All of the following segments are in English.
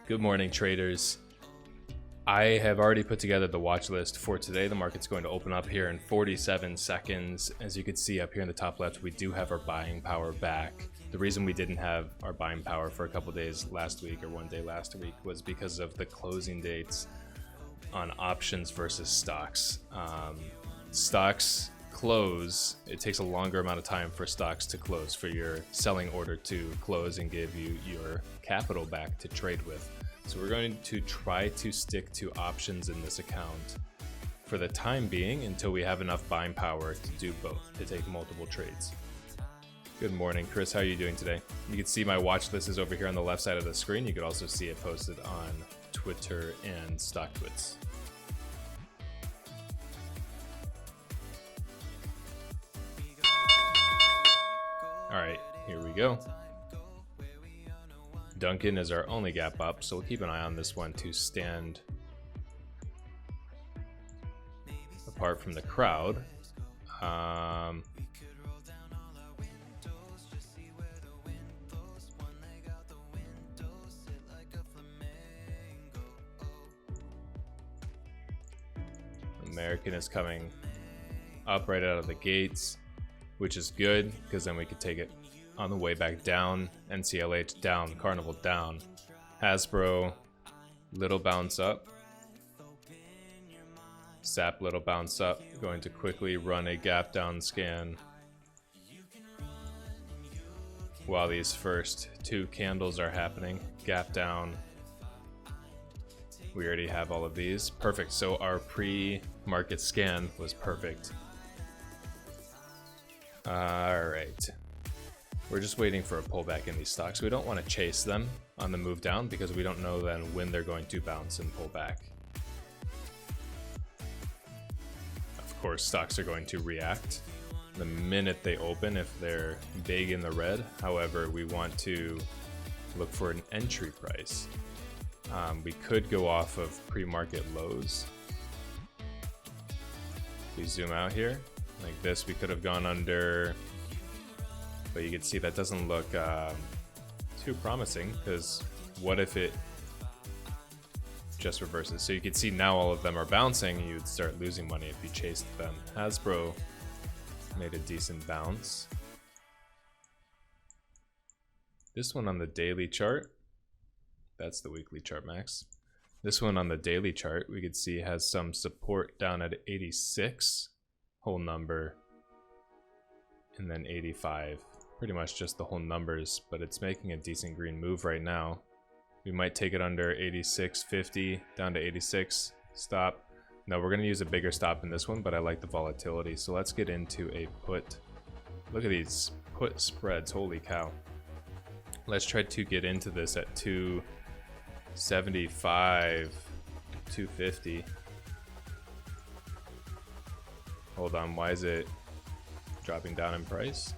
Good morning, traders. I have already put together the watch list for today. The market's going to open up here in 47 seconds. As you can see up here in the top left, we do have our buying power back. The reason we didn't have our buying power for a couple days last week or one day last week was because of the closing dates on options versus stocks. Stocks close, it takes a longer amount of time for stocks to close, for your selling order to close and give you your capital back to trade with. So we're going to try to stick to options in this account for the time being until we have enough buying power to do both, to take multiple trades. Good morning, Chris. How are you doing today? You can see my watch list is over here on the left side of the screen. You could also see it posted on Twitter and StockTwits. All right, here we go. Duncan is our only gap up, so we'll keep an eye on this one to stand apart from the crowd. American is coming up right out of the gates, which is good because then we could take it on the way back down. NCLH down, Carnival down, Hasbro little bounce up, SAP little bounce up. Going to quickly run a gap down scan while these first two candles are happening. Gap down. We already have all of these. Perfect. So our pre-market scan was perfect. All right. We're just waiting for a pullback in these stocks. We don't want to chase them on the move down because we don't know then when they're going to bounce and pull back. Of course, stocks are going to react the minute they open if they're big in the red. However, we want to look for an entry price. We could go off of pre-market lows. If we zoom out here like this, we could have gone under, but you can see that doesn't look too promising, because what if it just reverses? So you can see now all of them are bouncing. You would start losing money if you chased them. Hasbro made a decent bounce. This one on the daily chart, that's the weekly chart, Max. This one on the daily chart, we could see has some support down at 86, whole number, and then 85. Pretty much just the whole numbers, but it's making a decent green move right now. We might take it under 86.50 down to 86. Stop. No, we're going to use a bigger stop in this one, but I like the volatility. So let's get into a put. Look at these put spreads. Holy cow. Let's try to get into this at 275, 250. Hold on. Why is it dropping down in price?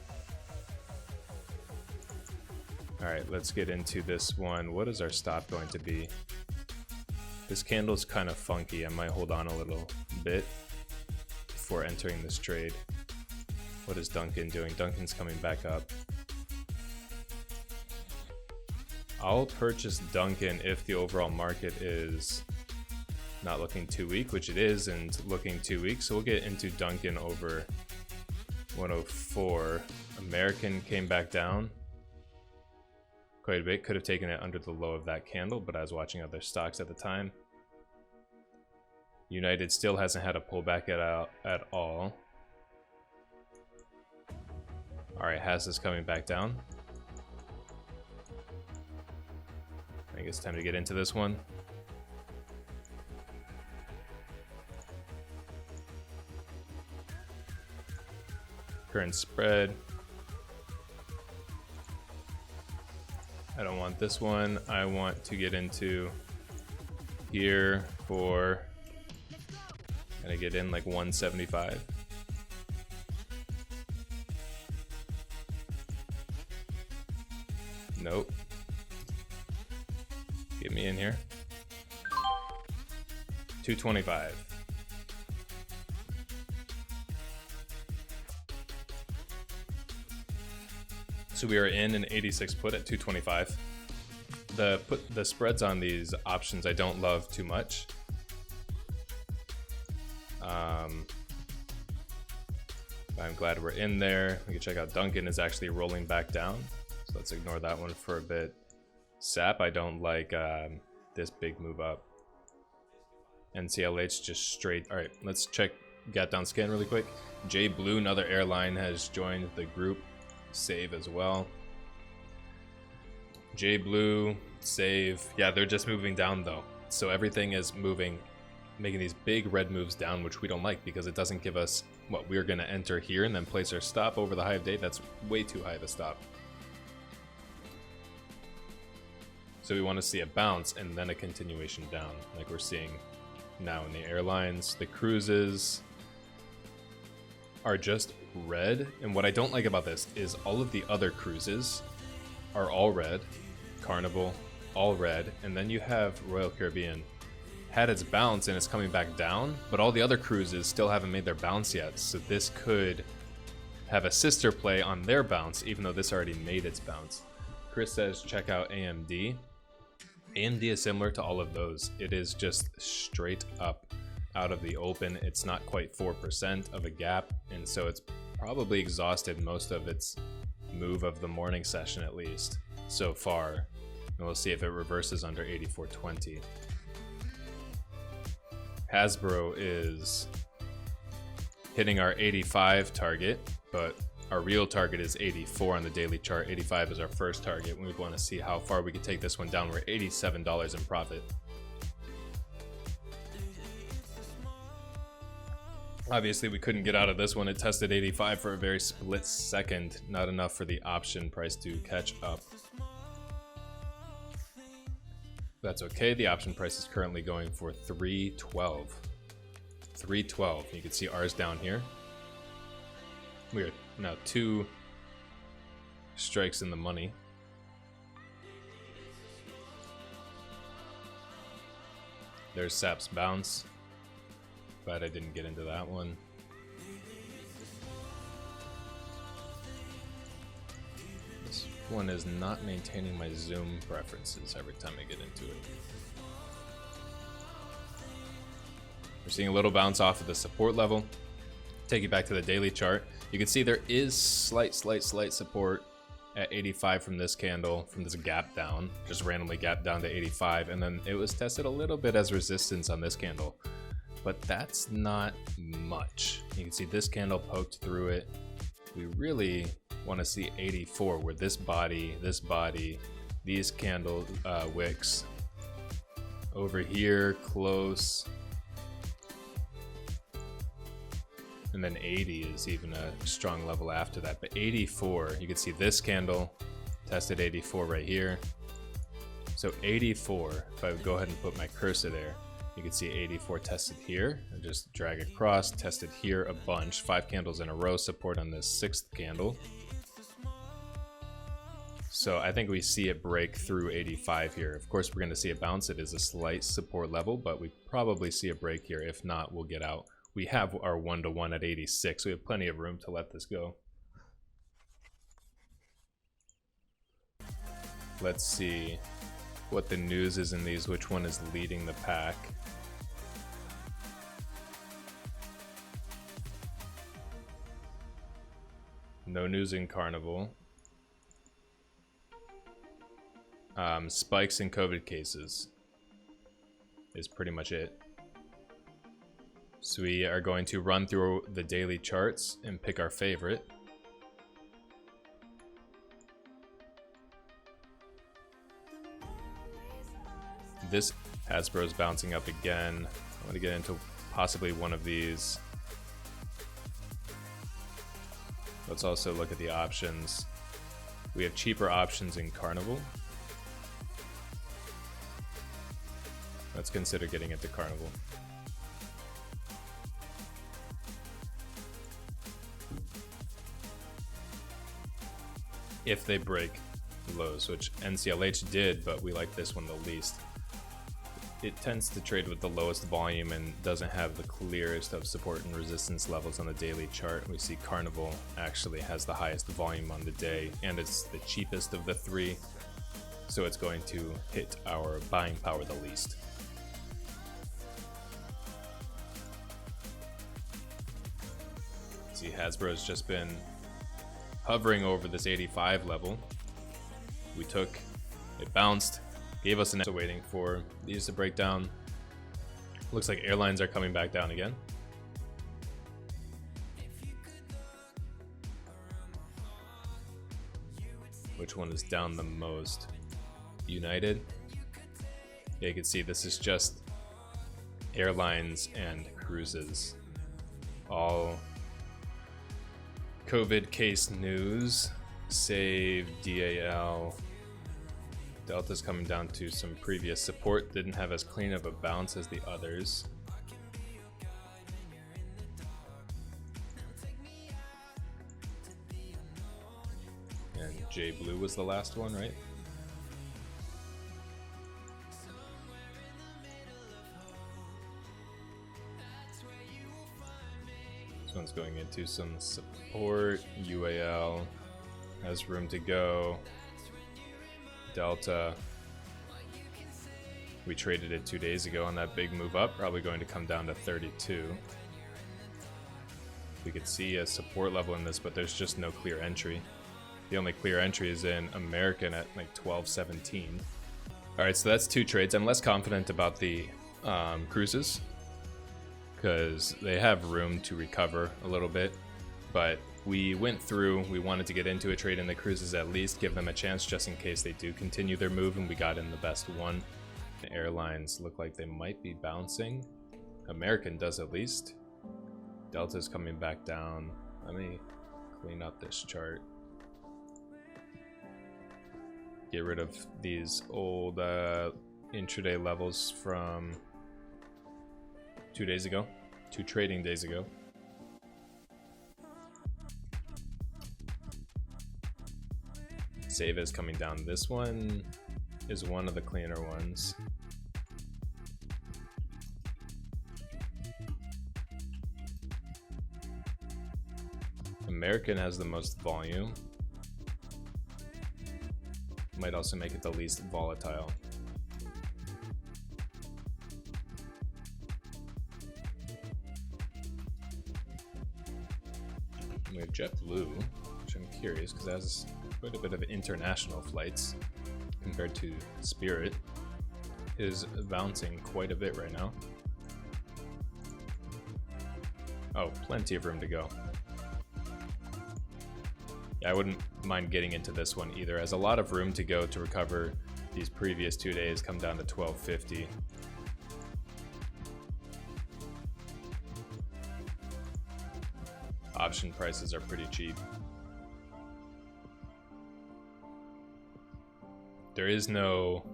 All right, let's get into this one. What is our stop going to be? This candle's kind of funky. I might hold on a little bit before entering this trade. What is Duncan doing? Duncan's coming back up. I'll purchase Duncan if the overall market is not looking too weak, which it is, and looking too weak. So we'll get into Duncan over 104. American came back down quite a bit. Could have taken it under the low of that candle, but I was watching other stocks at the time. United still hasn't had a pullback at all. All right, Has is coming back down. I think it's time to get into this one. Current spread. I don't want this one. I want to get into here for, gonna get in like 175. Nope. Get me in here. 225. So we are in an 86 put at 225. the spreads on these options I don't love too much. I'm glad we're in there. We can check out Duncan is actually rolling back down, so let's ignore that one for a bit. SAP, I don't like this big move up. NCLH just straight. All right, let's check Gat down scan really quick. 𝗂𝗪𝗂, another airline, has joined the group. Save as well. 𝗂𝗪𝗂, save. Yeah, they're just moving down though, so everything is moving, making these big red moves down, which we don't like because it doesn't give us what we're going to enter here and then place our stop over the high of day. That's way too high of a stop. So we want to see a bounce and then a continuation down, like we're seeing now in the airlines. The cruises are just red, and what I don't like about this is all of the other cruises are all red. Carnival, all red, and then you have Royal Caribbean had its bounce and it's coming back down, but all the other cruises still haven't made their bounce yet, so this could have a sister play on their bounce even though this already made its bounce. Chris says check out AMD. AMD is similar to all of those. It is just straight up out of the open. It's not quite 4% of a gap, and so it's probably exhausted most of its move of the morning session, at least so far, and we'll see if it reverses under 84.20. Hasbro is hitting our 85 target, but our real target is 84 on the daily chart. 85 is our first target. We want to see how far we can take this one down. We're $87 in profit. Obviously, we couldn't get out of this one. It tested 85 for a very split second. Not enough for the option price to catch up. That's okay. The option price is currently going for 312. 312. You can see ours down here. We are now 2 strikes in the money. There's SAP's bounce. Glad I didn't get into that one. This one is not maintaining my zoom preferences every time I get into it. We're seeing a little bounce off of the support level. Take it back to the daily chart. You can see there is slight support at 85 from this candle, from this gap down, just randomly gap down to 85, and then it was tested a little bit as resistance on this candle, but that's not much. You can see this candle poked through it. We really want to see 84, where this body, these candle wicks over here close, and then 80 is even a strong level after that. But 84, you can see this candle tested 84 right here. So 84, if I would go ahead and put my cursor there, you can see 84 tested here, and just drag across, tested here a bunch, 5 candles in a row, support on this 6th candle. So I think we see it break through 85 here. Of course, we're going to see a bounce. It is a slight support level, but we probably see a break here. If not, we'll get out. We have our 1-to-1 at 86. We have plenty of room to let this go. Let's see what the news is in these, which one is leading the pack. No news in Carnival. Spikes in COVID cases is pretty much it. So we are going to run through the daily charts and pick our favorite. This Hasbro's bouncing up again. I want to get into possibly one of these. Let's also look at the options. We have cheaper options in Carnival. Let's consider getting into Carnival. If they break lows, which NCLH did, but we like this one the least. It tends to trade with the lowest volume and doesn't have the clearest of support and resistance levels on the daily chart. We see Carnival actually has the highest volume on the day, and it's the cheapest of the 3. so it's going to hit our buying power the least. See, Hasbro has just been hovering over this 85 level. We took, it bounced, gave us an extra, waiting for these to break down. Looks like airlines are coming back down again. Which one is down the most? United. Yeah, you can see this is just airlines and cruises. All COVID case news. 𝗬𝗵𝗹𝗶. Delta's coming down to some previous support. Didn't have as clean of a bounce as the others. And 𝗂𝗵𝗆 was the last one, right? This one's going into some support. UAL has room to go. Delta, we traded it 2 days ago on that big move up, probably going to come down to 32. We could see a support level in this, but there's just no clear entry. The only clear entry is in American at like 12.17. All right, so that's 2 trades. I'm less confident about the cruises because they have room to recover a little bit, but we went through, we wanted to get into a trade in the cruises at least, give them a chance just in case they do continue their move, and we got in the best one. The airlines look like they might be bouncing. American does at least. Delta's coming back down. Let me clean up this chart. Get rid of these old intraday levels from 2 days ago, 2 trading days ago. Save is coming down. This one is one of the cleaner ones. American has the most volume. Might also make it the least volatile. We have JetBlue, which I'm curious because it has quite a bit of international flights compared to Spirit. Is bouncing quite a bit right now. Oh, plenty of room to go. Yeah, I wouldn't mind getting into this one either. Has a lot of room to go to recover. These previous 2 days come down to 12.50. Option prices are pretty cheap. There is no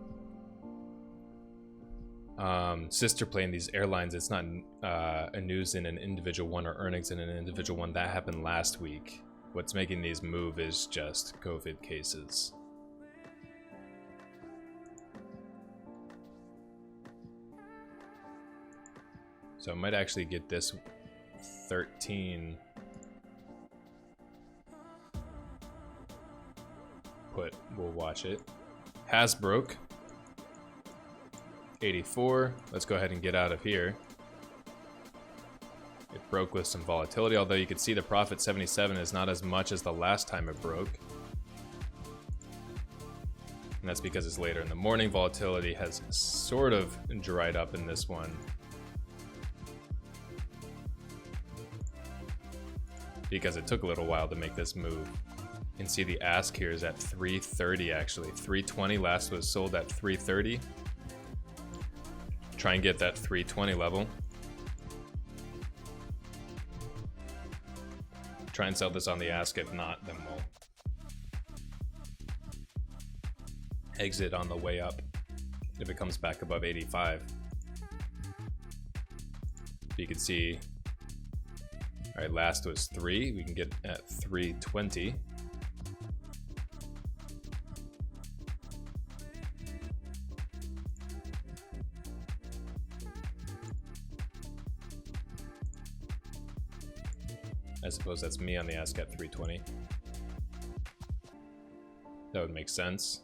sister play in these airlines. It's not a news in an individual one or earnings in an individual one. That happened last week. What's making these move is just COVID cases. So I might actually get this 13 put. We'll watch it. Has broke 84. Let's go ahead and get out of here. It broke with some volatility, although you can see the profit 77 is not as much as the last time it broke. And that's because it's later in the morning. Volatility has sort of dried up in this one. Because it took a little while to make this move. You can see the ask here is at 330 actually. 320 last was sold at 330. Try and get that 320 level. Try and sell this on the ask. If not, then we'll exit on the way up if it comes back above 85. You can see, all right, last was 3. We can get at 320. I suppose that's me on the ask at 320. That would make sense.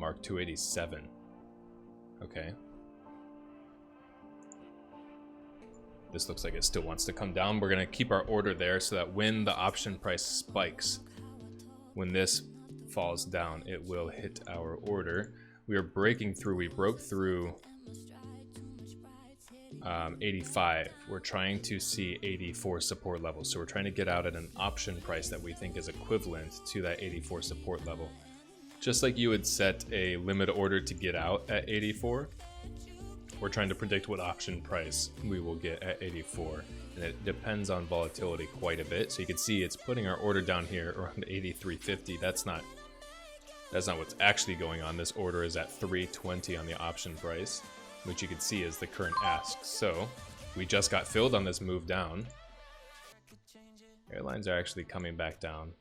mark 287. Okay. This looks like it still wants to come down. We're going to keep our order there so that when the option price spikes, when this falls down, it will hit our order. We are breaking through. We broke through 85. We're trying to see 84 support level. So we're trying to get out at an option price that we think is equivalent to that 84 support level. Just like you would set a limit order to get out at 84, we're trying to predict what option price we will get at 84. And it depends on volatility quite a bit. So you can see it's putting our order down here around 83.50. That's not what's actually going on. This order is at 320 on the option price, which you can see is the current ask. So we just got filled on this move down. Airlines are actually coming back down.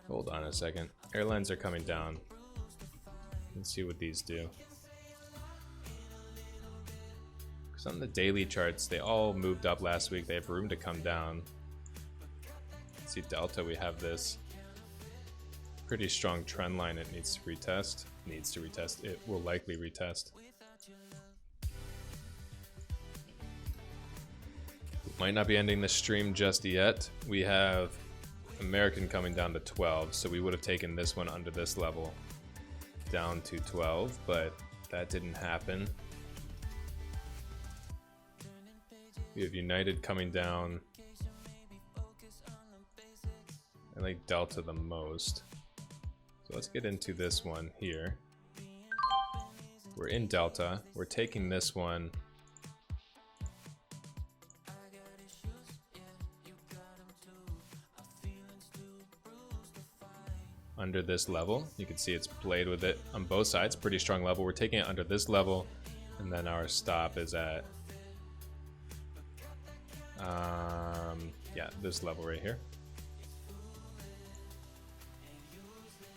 Hold on a second. Airlines are coming down. Let's see what these do. Because on the daily charts, they all moved up last week. They have room to come down. Let's see Delta. We have this pretty strong trend line. It needs to retest. It will likely retest. Might not be ending the stream just yet. We have American coming down to 12, so we would have taken this one under this level down to 12, but that didn't happen. We have United coming down. I like Delta the most, so let's get into this one here. We're in Delta. We're taking this one under this level. You can see it's played with it on both sides. Pretty strong level. We're taking it under this level, and then our stop is at yeah, this level right here.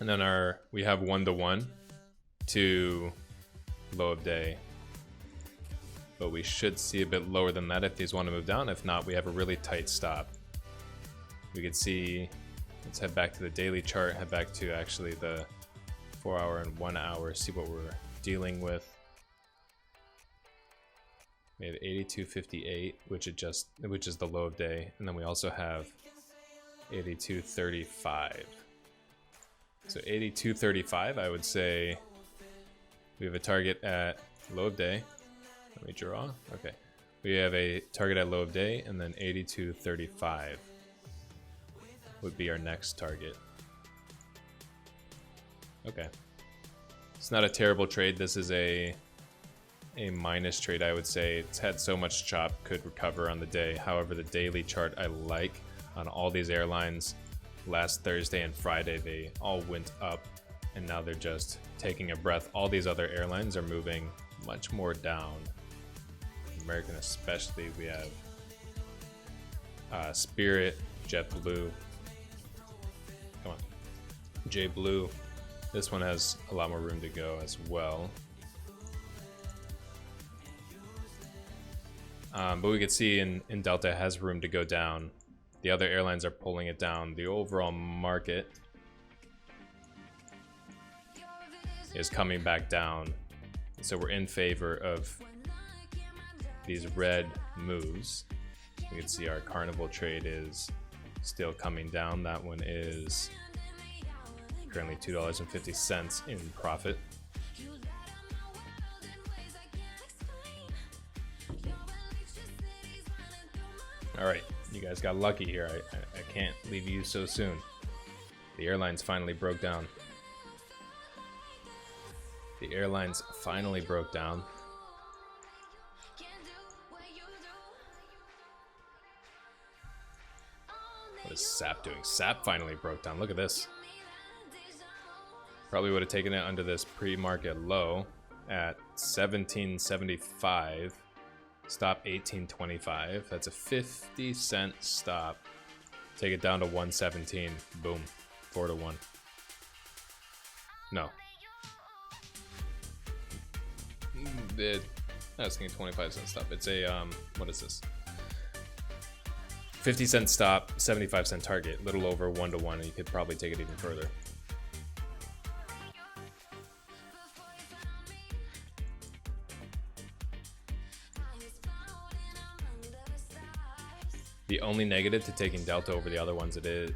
And then we have 1-to-1 to low of day, but we should see a bit lower than that if these want to move down. If not, we have a really tight stop. We can see, let's head back to the daily chart, head back to actually the 4-hour and 1 hour, see what we're dealing with. We have 82.58, which is the low of day, and then we also have 82.35. So 82.35, I would say we have a target at low of day. Let me draw. Okay, we have a target at low of day, and then 82.35 would be our next target. Okay, it's not a terrible trade. This is a minus trade, I would say. It's had so much chop, could recover on the day. However, the daily chart I like on all these airlines. Last Thursday and Friday, they all went up, and now they're just taking a breath. All these other airlines are moving much more down. American especially, we have Spirit, JetBlue, come on, JBlue. This one has a lot more room to go as well. But we could see in Delta it has room to go down. The other airlines are pulling it down. The overall market is coming back down. So we're in favor of these red moves. You can see our Carnival trade is still coming down. That one is currently $2.50 in profit. All right, you guys got lucky here. I can't leave you so soon. The airlines finally broke down. The airlines finally broke down. What is SAP doing? SAP finally broke down. Look at this. Probably would have taken it under this pre-market low at 17.75. Stop 18.25. That's a 50-cent stop. Take it down to 117. Boom. 4-to-1. No. asking 25-cent stop. It's a what is this? 50-cent stop, 75-cent target, little over 1-to-1, and you could probably take it even further. The only negative to taking delta over the other ones it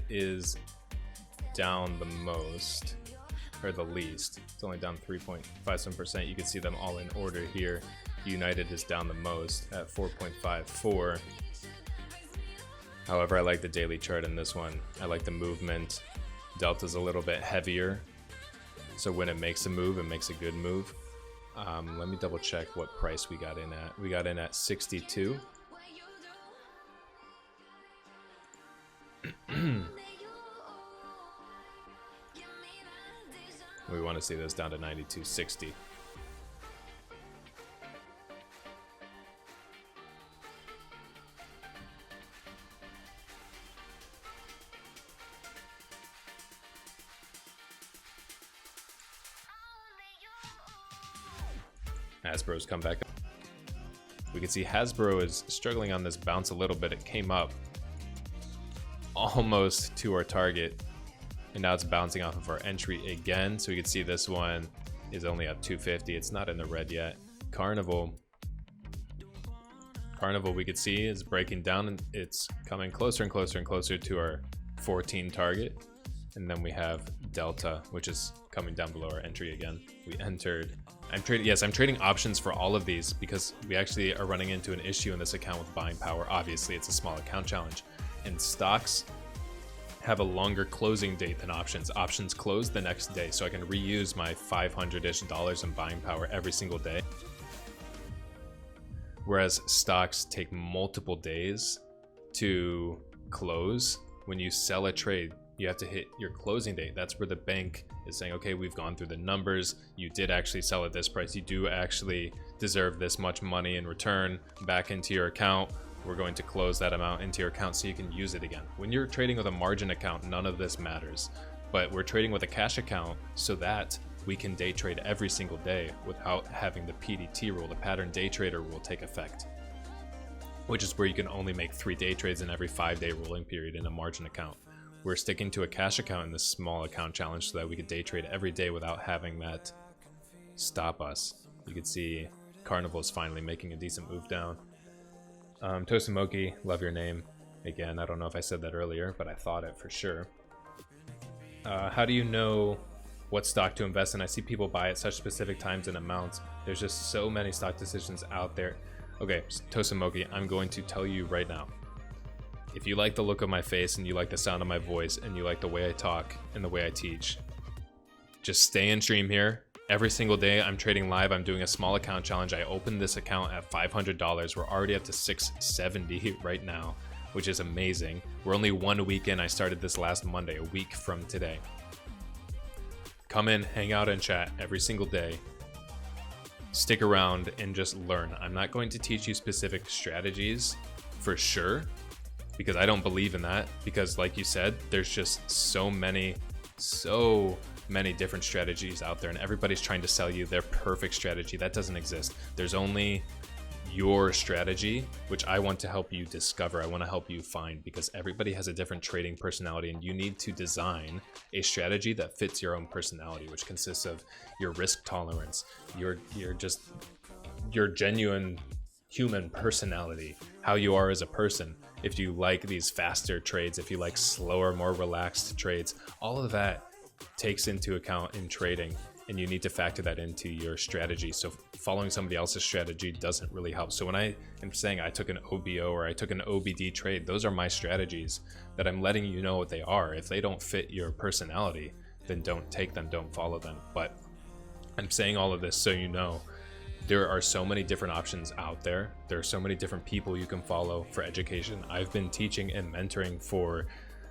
is down the most, or the least. It's only down 3.57%. You can see them all in order here. United is down the most at 4.54. However, I like the daily chart in this one. I like the movement. Delta's a little bit heavier, so when it makes a move, it makes a good move. Let me double check what price we got in at. We got in at 62. We want to see this down to 92.60. Hasbro's come back up. We can see Hasbro is struggling on this bounce a little bit. It came up almost to our target, and now it's bouncing off of our entry again. So we can see this one is only up 250. It's not in the red yet. Carnival we could see is breaking down, and it's coming closer and closer and closer to our 14 target. And then we have Delta, which is coming down below our entry again. We entered. I'm trading options for all of these because we actually are running into an issue in this account with buying power. Obviously, it's a small account challenge, and stocks have a longer closing date than options. Options close the next day, so I can reuse my $500-ish in buying power every single day. Whereas stocks take multiple days to close. When you sell a trade, you have to hit your closing date. That's where the bank is saying, okay, we've gone through the numbers. You did actually sell at this price. You do actually deserve this much money in return back into your account. We're going to close that amount into your account so you can use it again. When you're trading with a margin account, none of this matters. But we're trading with a cash account so that we can day trade every single day without having the PDT rule, the pattern day trader rule, take effect, which is where you can only make 3 day trades in every 5-day rolling period in a margin account. We're sticking to a cash account in this small account challenge so that we could day trade every day without having that stop us. You can see Carnival is finally making a decent move down. 𝗬𝗪𝗪𝗀, love your name. Again, I don't know if I said that earlier, but I thought it for sure. How do you know what stock to invest in? I see people buy at such specific times and amounts. There's just so many stock decisions out there. Okay, 𝗬𝗪𝗪𝗀, I'm going to tell you right now. If you like the look of my face and you like the sound of my voice and you like the way I talk and the way I teach, just stay in stream here. Every single day I'm trading live. I'm doing a small account challenge. I opened this account at $500. We're already up to $670 right now, which is amazing. We're only 1 week in. I started this last Monday, a week from today. Come in, hang out and chat every single day. Stick around and just learn. I'm not going to teach you specific strategies for sure, because I don't believe in that, because like you said, there's just so many different strategies out there, and everybody's trying to sell you their perfect strategy. That doesn't exist. There's only your strategy, which I want to help you discover. I want to help you find, because everybody has a different trading personality, and you need to design a strategy that fits your own personality, which consists of your risk tolerance, your genuine human personality, how you are as a person. If you like these faster trades, if you like slower, more relaxed trades, all of that takes into account in trading, and you need to factor that into your strategy. So following somebody else's strategy doesn't really help. So when I am saying I took an OBO or I took an OBD trade, those are my strategies that I'm letting you know what they are. If they don't fit your personality, then don't take them, don't follow them. But I'm saying all of this so you know there are so many different options out there. There are so many different people you can follow for education. I've been teaching and mentoring for,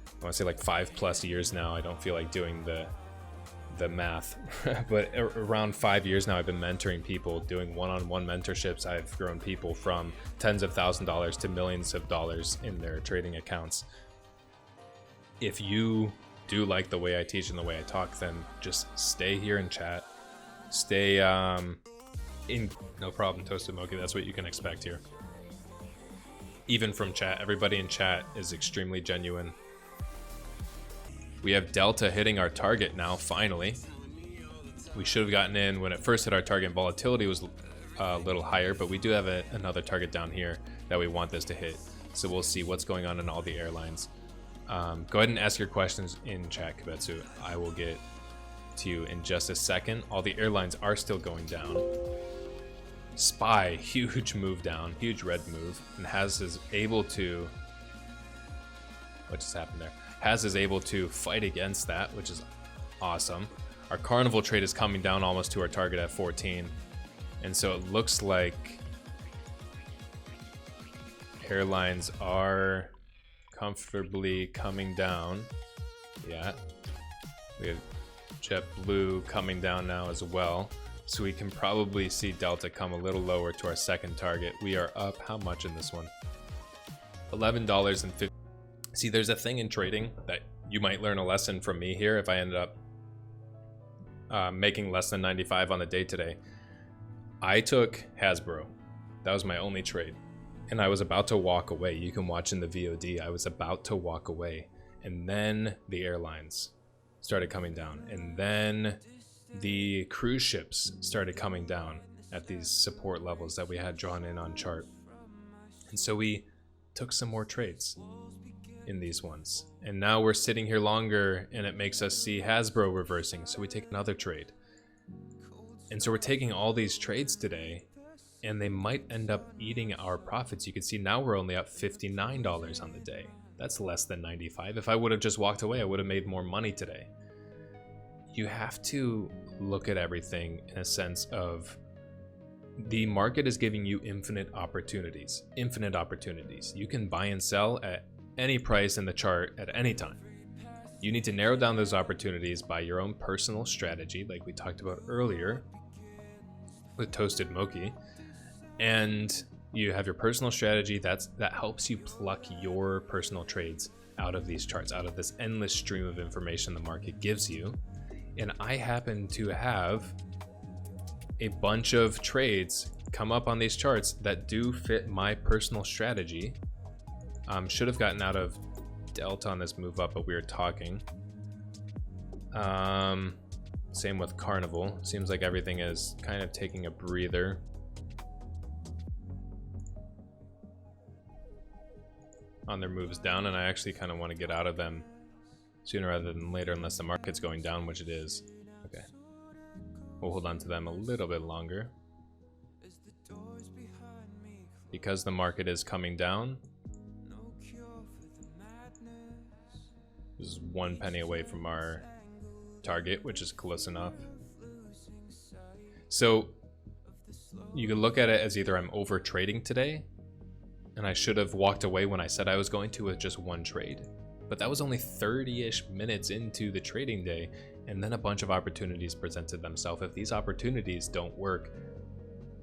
I want to say like 5+ years now. I don't feel like doing the math, but around 5 years now I've been mentoring people, doing one-on-one mentorships. I've grown people from tens of $1,000s to millions of dollars in their trading accounts. If you do like the way I teach and the way I talk, then just stay here and chat. Stay No problem, 𝗪𝗪𝗁. That's what you can expect here. Even from chat, everybody in chat is extremely genuine. We have Delta hitting our target now, finally. We should have gotten in when it first hit our target. Volatility was a little higher, but we do have another target down here that we want this to hit. So we'll see what's going on in all the airlines. Go ahead and ask your questions in chat, 𝗪𝗪𝗁. I will get to you in just a second. All the airlines are still going down. SPY, huge move down, huge red move, and Has is able to... What just happened there? Has is able to fight against that, which is awesome. Our Carnival trade is coming down almost to our target at 14. And so it looks like airlines are comfortably coming down. Yeah. We have JetBlue coming down now as well. So we can probably see Delta come a little lower to our second target. We are up how much in this one? $11.50. See, there's a thing in trading that you might learn a lesson from me here if I ended up making less than 95 on the day today. I took Hasbro. That was my only trade. And I was about to walk away. You can watch in the VOD. I was about to walk away. And then the airlines started coming down. And then the cruise ships started coming down at these support levels that we had drawn in on chart. And so we took some more trades in these ones. And now we're sitting here longer and it makes us see Hasbro reversing. So we take another trade. And so we're taking all these trades today and they might end up eating our profits. You can see now we're only up $59 on the day. That's less than 95. If I would have just walked away, I would have made more money today. You have to look at everything in a sense of the market is giving you infinite opportunities. Infinite opportunities. You can buy and sell at any price in the chart at any time. You need to narrow down those opportunities by your own personal strategy, like we talked about earlier with Toasted Moki. And you have your personal strategy that helps you pluck your personal trades out of these charts, out of this endless stream of information the market gives you. And I happen to have a bunch of trades come up on these charts that do fit my personal strategy. Should have gotten out of Delta on this move up, but we were talking. Same with Carnival. Seems like everything is kind of taking a breather. On their moves down, and I actually kind of want to get out of them sooner rather than later, unless the market's going down, which it is. Okay. We'll hold on to them a little bit longer. Because the market is coming down. This is 1 penny away from our target, which is close enough. So you can look at it as either I'm over trading today, and I should have walked away when I said I was going to with just one trade. But that was only 30-ish minutes into the trading day, and then a bunch of opportunities presented themselves. If these opportunities don't work,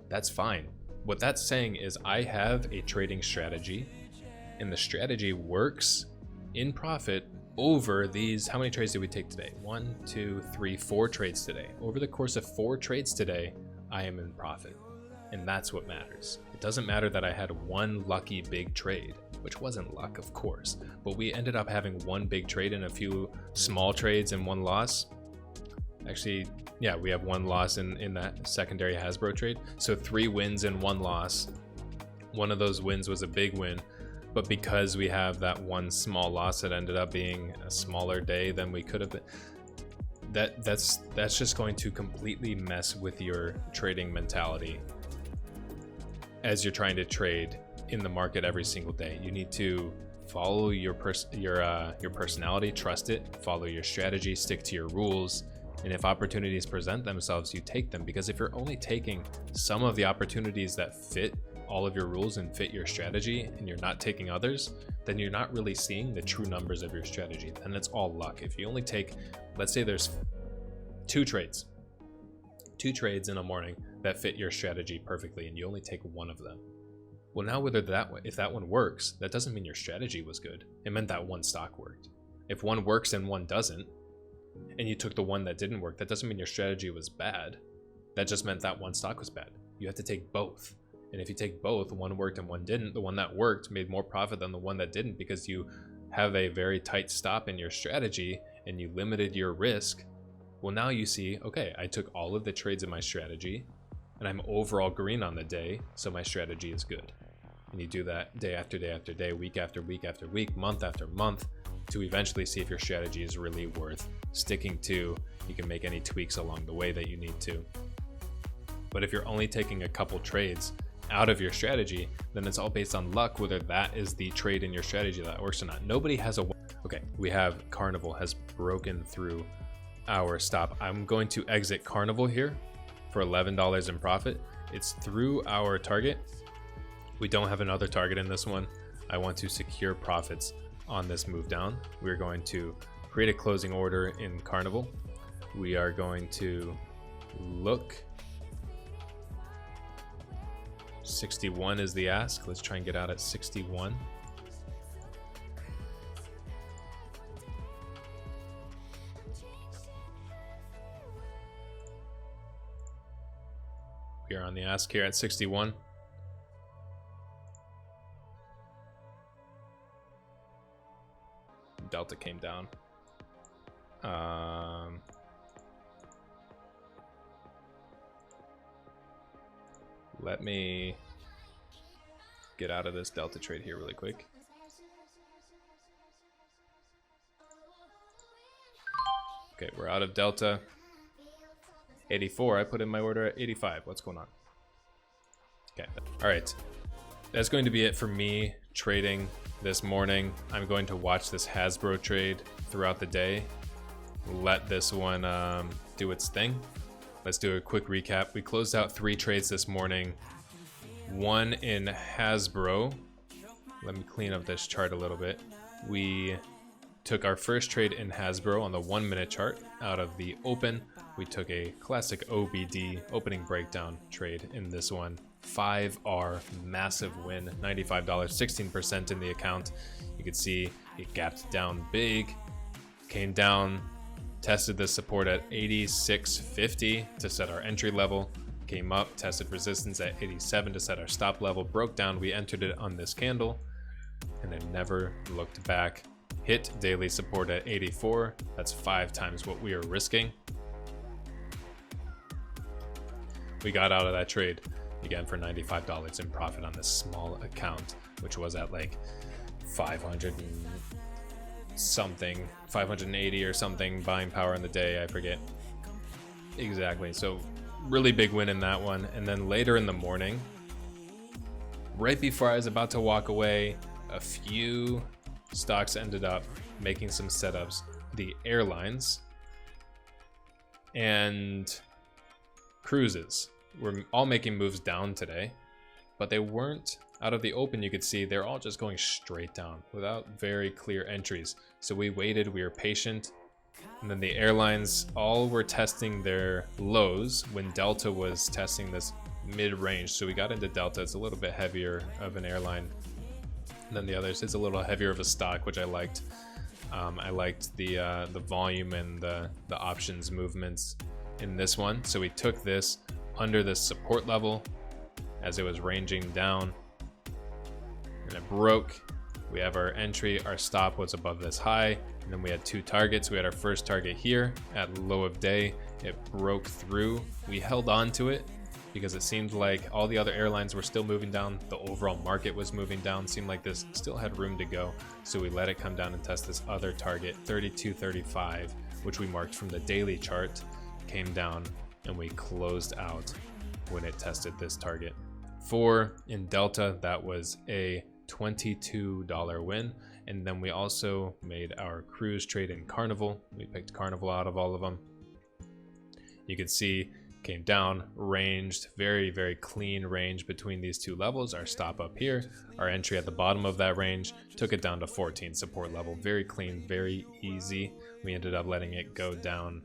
that's fine. What that's saying is I have a trading strategy, and the strategy works in profit over these. How many trades did we take today? 1, 2, 3, 4 trades today. Over the course of 4 trades today, I am in profit. And that's what matters. It doesn't matter that I had one lucky big trade, which wasn't luck, of course, but we ended up having one big trade and a few small trades and one loss. Actually, yeah, we have one loss in that secondary Hasbro trade. So 3 wins and 1 loss. One of those wins was a big win, but because we have that one small loss, it ended up being a smaller day than we could have been. That's just going to completely mess with your trading mentality as you're trying to trade in the market every single day. You need to follow your personality, trust it, follow your strategy, stick to your rules, and if opportunities present themselves, you take them. Because if you're only taking some of the opportunities that fit all of your rules and fit your strategy, and you're not taking others, then you're not really seeing the true numbers of your strategy. Then it's all luck. If you only take, let's say there's 2 trades in a morning that fit your strategy perfectly, and you only take one of them. Well, now if that one works, that doesn't mean your strategy was good. It meant that one stock worked. If one works and one doesn't, and you took the one that didn't work, that doesn't mean your strategy was bad. That just meant that one stock was bad. You have to take both. And if you take both, one worked and one didn't, the one that worked made more profit than the one that didn't because you have a very tight stop in your strategy and you limited your risk. Well, now you see, okay, I took all of the trades in my strategy and I'm overall green on the day, so my strategy is good. And you do that day after day after day, week after week after week, month after month, to eventually see if your strategy is really worth sticking to. You can make any tweaks along the way that you need to. But if you're only taking a couple trades out of your strategy, then it's all based on luck, whether that is the trade in your strategy that works or not. Nobody has a... Okay, we have 𝗁𝗃𝗃 has broken through our stop. I'm going to exit 𝗁𝗃𝗃 here for $11 in profit. It's through our target. We don't have another target in this one. I want to secure profits on this move down. We're going to create a closing order in 𝗁𝗃𝗃. We are going to look. 61 is the ask. Let's try and get out at 61. We are on the ask here at 61. Delta came down. Let me get out of this Delta trade here really quick. Okay, we're out of Delta. 84, I put in my order at 85. What's going on? Okay, all right. That's going to be it for me trading this morning. I'm going to watch this Hasbro trade throughout the day. Let this one do its thing. Let's do a quick recap. We closed out 3 trades this morning. One in Hasbro. Let me clean up this chart a little bit. We took our first trade in Hasbro on the 1-minute chart out of the open. We took a classic OBD opening breakdown trade in this one. 5R, massive win, $95, 16% in the account. You can see it gapped down big, came down, tested the support at 86.50 to set our entry level, came up, tested resistance at 87 to set our stop level, broke down, we entered it on this candle, and then never looked back. Hit daily support at 84, that's 5 times what we are risking. We got out of that trade again for $95 in profit on this small account, which was at like 500 and something, 580 or something buying power in the day, I forget exactly. So really big win in that one. And then later in the morning, right before I was about to walk away, a few stocks ended up making some setups. The airlines and cruises were all making moves down today, but they weren't out of the open. You could see they're all just going straight down without very clear entries. So we waited, we were patient, and then the airlines all were testing their lows when Delta was testing this mid-range. So we got into Delta. It's a little bit heavier of an airline than the others. It's a little heavier of a stock, which I liked. I liked the volume and the options movements in this one. So we took this under this support level as it was ranging down, and it broke. We have our entry, our stop was above this high, and then we had 2 targets. We had our first target here at low of day. It broke through. We held on to it because it seemed like all the other airlines were still moving down. The overall market was moving down. Seemed like this still had room to go. So we let it come down and test this other target, 32.35, which we marked from the daily chart, came down, and we closed out when it tested this target. 4 in Delta, that was a $22 win. And then we also made our cruise trade in 𝗁𝗃𝗃. We picked 𝗁𝗃𝗃 out of all of them. You can see came down, ranged, very, very clean range between these 2 levels. Our stop up here, our entry at the bottom of that range, took it down to 14 support level. Very clean, very easy. We ended up letting it go down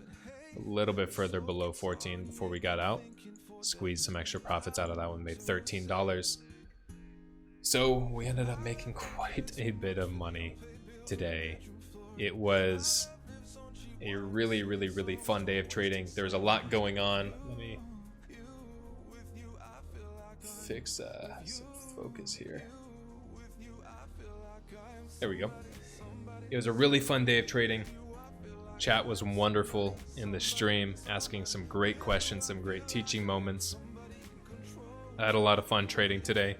a little bit further below 14 before we got out. Squeezed some extra profits out of that one, made $13. So we ended up making quite a bit of money today. It was a really, really, really fun day of trading. There was a lot going on. Let me fix some focus here. There we go. It was a really fun day of trading. Chat was wonderful in the stream, asking some great questions, some great teaching moments. I had a lot of fun trading today.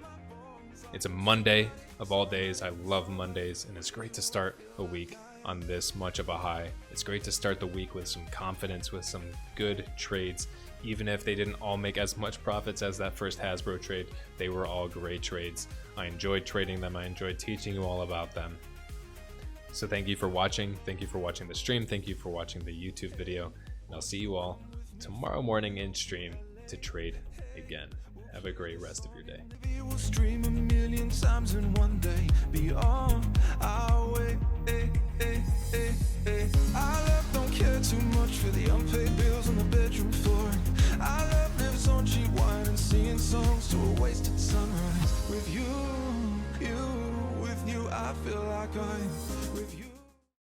It's a Monday of all days. I love Mondays, and it's great to start a week on this much of a high. It's great to start the week with some confidence, with some good trades. Even if they didn't all make as much profits as that first Hasbro trade, they were all great trades. I enjoyed trading them. I enjoyed teaching you all about them. So thank you for watching. Thank you for watching the stream. Thank you for watching the YouTube video. And I'll see you all tomorrow morning in stream to trade again. Have a great rest of your day. We will stream 1,000,000 times in one day. Be on our way. Our love don't care too much for the unpaid bills on the bedroom floor. Our love lives on cheap wine and singing songs to a wasted sunrise. With you, I feel like I'm with you.